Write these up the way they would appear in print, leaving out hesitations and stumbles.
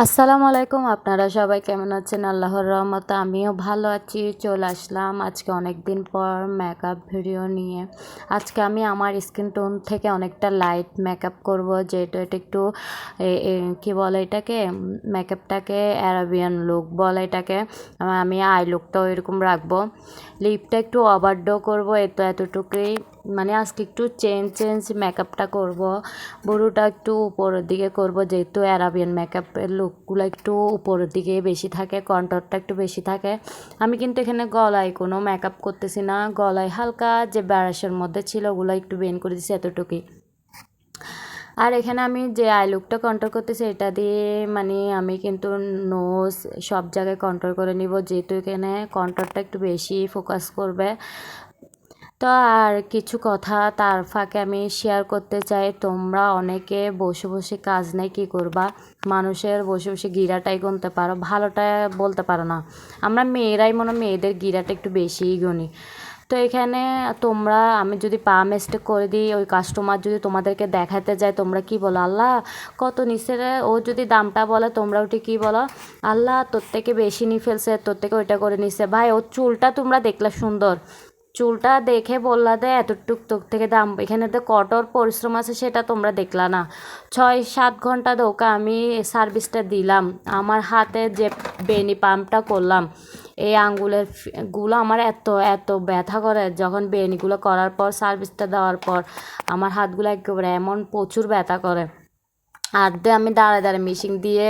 আসসালামু আলাইকুম, আপনারা সবাই কেমন আছেন? আল্লাহর রহমতে আমিও ভালো আছি। চলে আসলাম আজকে অনেক দিন পর মেকআপ ভিডিও নিয়ে। আজকে আমি আমার স্কিন টোন থেকে অনেকটা লাইট মেকআপ করব, যেহেতু এটা একটু কী বলে এটাকে, মেকআপটাকে অ্যারাবিয়ান লুক বলে এটাকে। আমি আই লুকটাও এরকম রাখবো, লিপটা একটু ওভারডো করবো, এতটুকুই। মানে আজকে একটু চেঞ্জ মেকআপটা করব, বুড়োটা একটু উপরের দিকে করব, যেহেতু অ্যারাবিয়ান মেকআপের লুকগুলো একটু উপরের দিকে বেশি থাকে, কন্ট্রোলটা একটু বেশি থাকে। আমি কিন্তু এখানে গলায় কোনো মেকআপ করতেছি না, গলায় হালকা যে ব্রাশের মধ্যে ছিল ওগুলো একটু বেন করে দিচ্ছি, এতটুকুই। আর এখানে আমি যে আই লুকটা কন্ট্রোল করতেছি এটা দিয়ে মানে আমি কিন্তু নোজ সব জায়গায় কন্ট্রোল করে নিব, যেহেতু এখানে কন্ট্রোলটা একটু বেশি ফোকাস করবে। তো আর কিছু কথা তার ফাঁকে আমি শেয়ার করতে চাই। তোমরা অনেকে বসে বসে কাজ নেই, কী করবা, মানুষের বসে বসে গিরাটাই গুনতে পারো, ভালোটা বলতে পারো না। আমরা মেয়েরাই মেয়েদের গিরাটা একটু বেশিই গুনি। তো এখানে তোমরা, আমি যদি পা মিস্টেক করে দিই, ওই কাস্টমার যদি তোমাদেরকে দেখাতে যায়, তোমরা কি বলো, আল্লাহ কত নিচে রে। ও যদি দামটা বলে তোমরা ওটি কী বলো, আল্লাহ তোর থেকে বেশি নিয়ে ফেলছে, তোর থেকে ওইটা করে নিছে। ভাই ওর চুলটা তোমরা দেখলে সুন্দর, চুলটা দেখে বললা দে এতটুক তোর থেকে দাম, এখানে তো কঠোর পরিশ্রম আছে সেটা তোমরা দেখলা না। 6-7 ঘন্টা ওকে আমি সার্ভিসটা দিলাম, আমার হাতে যে বেনি পাম্পটা করলাম, এই আঙ্গুলের গুলো আমার এত এত ব্যথা করে, যখন বেনিগুলো করার পর সার্ভিসটা দেওয়ার পর আমার হাতগুলো একেবারে এমন প্রচুর ব্যথা করে। আর দিয়ে আমি দাঁড়ায় মেশিন দিয়ে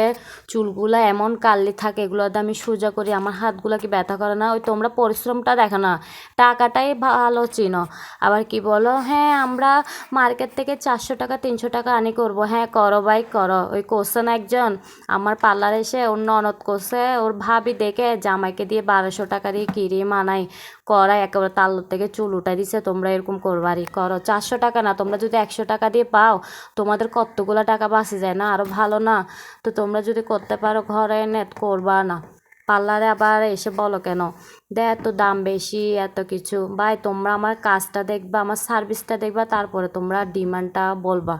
চুলগুলো এমন কালি থাকে, এগুলোতে আমি সোজা করি, আমার হাতগুলো কি ব্যথা করে না? ওই তোমরা পরিশ্রমটা দেখো না, টাকাটাই ভালো চিনো। আবার কি বলো, হ্যাঁ আমরা মার্কেট থেকে 400 টাকা 300 টাকা আনি করবো। হ্যাঁ করো ভাই করো। ওই করছে না একজন আমার পার্লার এসে, ওর ননদ করছে, ওর ভাবি দেখে জামাইকে দিয়ে 1200 টাকা দিয়ে ক্রিম আনাই করাই, একেবারে তাল্লোর থেকে চুল উঠাই দিছে। তোমরা এরকম করবারই করো, 400 টাকা না, তোমরা যদি 100 টাকা দিয়ে পাও তোমাদের কতগুলো টাকা বাঁচে যায় না, আরও ভালো না? তো তোমরা যদি করতে পারো ঘরে এনে করবা না, পার্লারে আবার এসে বলো কেন দে এত দাম বেশি এত কিছু। ভাই তোমরা আমার কাজটা দেখবা, আমার সার্ভিসটা দেখবা, তারপরে তোমরা ডিমান্ডটা বলবা।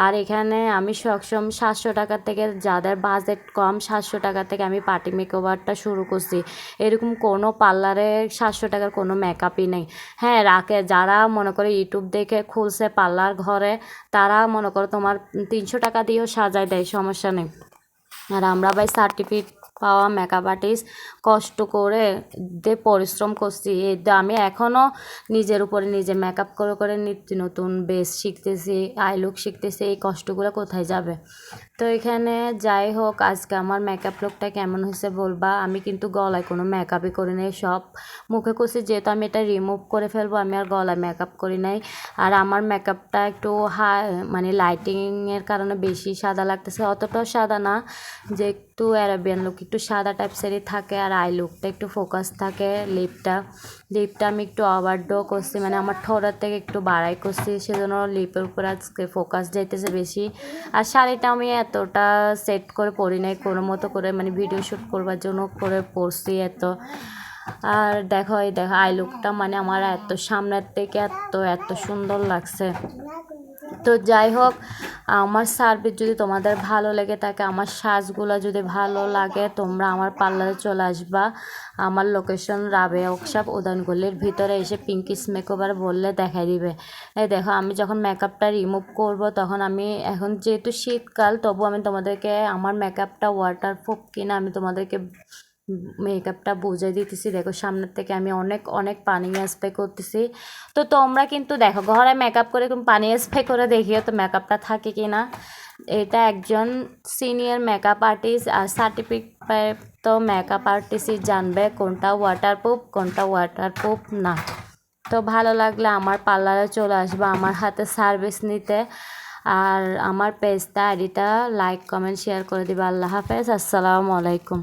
আর এখানে আমি সবসময় 700 টাকা থেকে, যাদের বাজেট কম 700 টাকা থেকে আমি পার্টি মেকওভারটা শুরু করছি। এরকম কোনো পার্লারে 700 টাকার কোনো মেকআপই নেই। হ্যাঁ রাখে, যারা মনে করে ইউটিউব দেখে খুলছে পার্লার ঘরে, তারা মনে করো তোমার 300 টাকা দিয়েও সাজায় দেয়, সমস্যা নেই। আর আমরা ভাই সার্টিফিকেট পাওয়া মেকআপ আর্টিস্ট, কষ্ট করে যে পরিশ্রম করছি, এই আমি এখনও নিজের উপরে নিজে মেকআপ করে করে নিত্য নতুন বেস শিখতেছি, আই লুক শিখতেছি, এই কষ্টগুলো কোথায় যাবে? তো এখানে যাই হোক, আজকে আমার মেকআপ লুকটা কেমন হয়েছে বলবা। আমি কিন্তু গলায় কোনো মেকআপই করি নাই, সব মুখে করছি, যেহেতু আমি এটা রিমুভ করে ফেলবো, আমি আর গলায় মেকআপ করি নাই। আর আমার মেকআপটা একটু মানে লাইটিংয়ের কারণে বেশি সাদা লাগতেছে, অতটাও সাদা না, যে একটু অ্যারাবিয়ান লুক একটু সাদা টাইপসেরই থাকে। আর আই লুকটা একটু ফোকাস থাকে, লিপটা আমি একটু ওভারডো করছি, মানে আমার ঠোঁটের থেকে একটু বাড়াই করছি, সেজন্য লিপের উপর আজকে ফোকাস যাইতেছে বেশি। আর শাড়িটা আমি এতটা সেট করে পরি নাই, কোনো মতো করে মানে ভিডিও শ্যুট করবার জন্য করে পরছি এত। আর দেখো এই দেখো আই লুকটা মানে আমার এত সামনের থেকে এত এত সুন্দর লাগছে। তো যাই হোক, আমার সার্ভিস যদি তোমাদের ভালো লেগে থাকে, আমার সাজগুলো যদি ভালো লাগে, তোমরা আমার পার্লারে চলে আসবা। আমার লোকেশন রাবেয়া ওয়ার্কশপ, উদানগল্লির ভিতরে এসে পিঙ্কিস মেকওভার বললে দেখাই দিবে। এই দেখো আমি যখন মেকআপটা রিমুভ করব, তখন আমি এখন যেহেতু শীতকাল, তবু আমি তোমাদেরকে আমার মেকআপটা ওয়াটারপ্রুফ কিনা আমি তোমাদেরকে মেকআপটা বুঝিয়ে দিতেছি। দেখো সামনের থেকে আমি অনেক অনেক পানি স্প্রে করতেছি। তো তোমরা কিন্তু দেখো ঘরে মেকআপ করে পানি স্প্রে করে দেখিও তো মেকআপটা থাকে কি না। এটা একজন সিনিয়র মেকআপ আর্টিস্ট আর সার্টিফিকেট তো মেকআপ আর্টিস্টই জানবে কোনটা ওয়াটারপ্রুফ না। তো ভালো লাগলে আমার পার্লারে চলে আসবে আমার হাতে সার্ভিস নিতে। আর আমার পেজটা আইডিটা লাইক কমেন্ট শেয়ার করে দিবে। আল্লাহ হাফেজ, আসসালামু আলাইকুম।